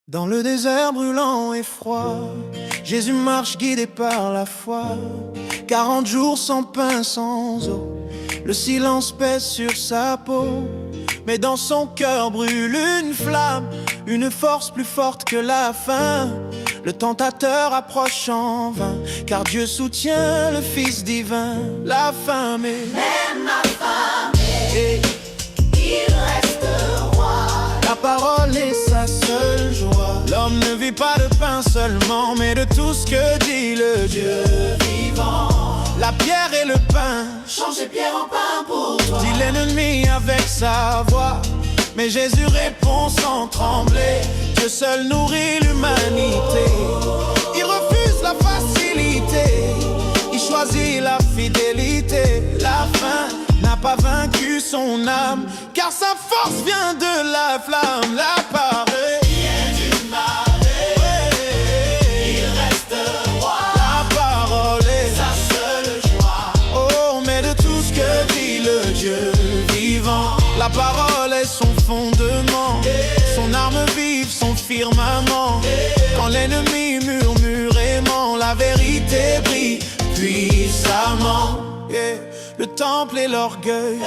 Dans le désert brûlant et froid, Jésus marche guidé par la foi. 40 jours sans pain, sans eau, le silence pèse sur sa peau. Mais dans son cœur brûle une flamme, une force plus forte que la faim. Le tentateur approche en vain, car Dieu soutient le Fils divin. La femme est même affamée, il reste roi. La parole est sa seule joie. L'homme ne vit pas de pain seulement, mais de tout ce que dit le Dieu vivant. La pierre et le pain, Change les pierres en pain pour toi. dit l'ennemi avec sa voix. Mais Jésus répond sans trembler, Dieu seul nourrit l'humanité. Il refuse la facilité, il choisit la fidélité. La faim n'a pas vaincu son âme, car sa force vient de la flamme. La parole Du marais, il reste roi. La parole est Sa seule joie. oh, mais de tout ce que dit le Dieu vivant. La parole est son fondement, son arme vive, son firmament. Quand l'ennemi murmure et ment, la vérité brille puissamment. Le temple et l'orgueil,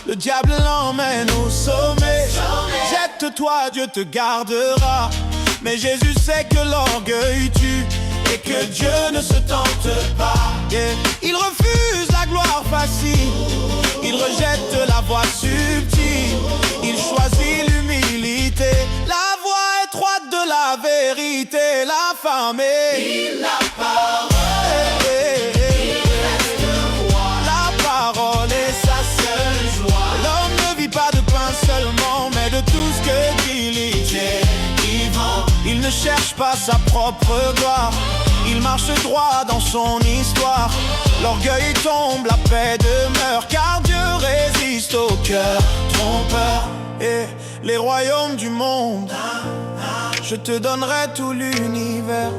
le diable l'emmène au sommet. Jette-toi, Dieu te gardera. Mais Jésus sait que l'orgueil tue et que Dieu ne se tente pas. Il refuse la gloire facile, il rejette la voie subtile, il choisit l'humilité. La voie étroite de la vérité, la femme est Il la parole, la parole est sa seule joie. L'homme ne vit pas de pain seulement, mais de tout ce que dit l'idée vivant. Il ne cherche pas sa propre gloire, il marche droit dans son histoire. L'orgueil tombe, la paix demeure, car Dieu résiste au cœur trompeur. Et les royaumes du monde, je te donnerai tout l'univers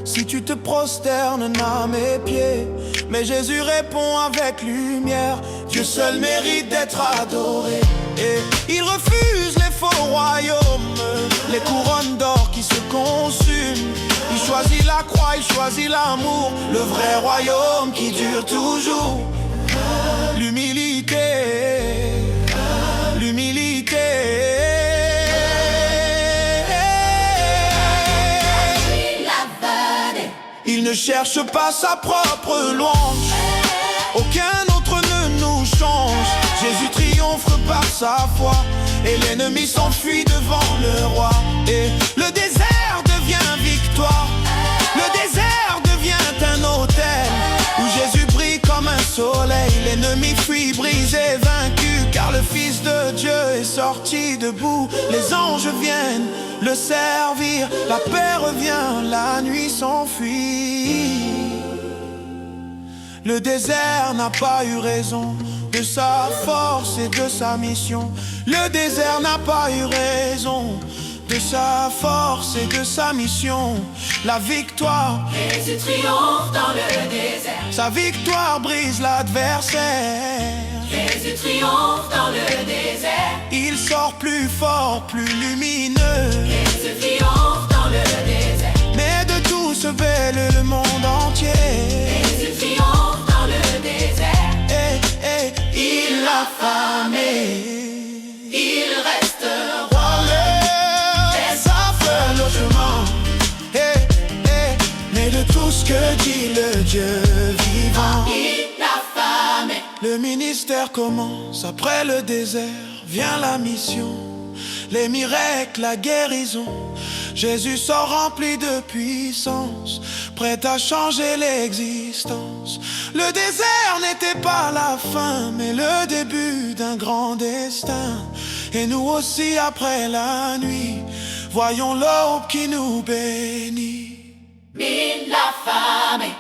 si tu te prosternes à mes pieds. Mais Jésus répond avec lumière, Dieu seul mérite d'être adoré. Et il refuse les faux royaumes, les couronnes d'or qui se consument. Il choisit la croix, il choisit l'amour, le vrai royaume qui dure toujours. L'humilité, l'humilité. il la vallée. Il ne cherche pas sa propre louange, aucun autre ne nous change. Jésus triomphe par sa foi, et l'ennemi s'enfuit devant le roi. Et le désert devient victoire, le désert devient un autel où Jésus brille comme un soleil. L'ennemi fuit brisé, vaincu, car le Fils de Dieu est sorti debout. Les anges viennent le servir, la paix revient, la nuit s'enfuit. Le désert n'a pas eu raison de sa force et de sa mission. Le désert n'a pas eu raison de sa force et de sa mission. La victoire, Jésus triomphe dans le désert. sa victoire brise l'adversaire. Jésus triomphe dans le désert. Il sort plus fort, plus lumineux. Jésus triomphe dans le désert. Mais de tout se veut le monde entier. Jésus triomphe dans le désert. Il l'a famé. Il reste roi. Ça fait logement. Mais de tout ce que dit le Dieu vivant. Il l'a famé. Le ministère commence après le désert. Vient la mission, les miracles, la guérison. Jésus sort rempli de puissance, prêt à changer l'existence. Le désert n'était pas la fin, mais le début d'un grand destin. Et nous aussi après la nuit, voyons l'aube qui nous bénit. Il l'a famé.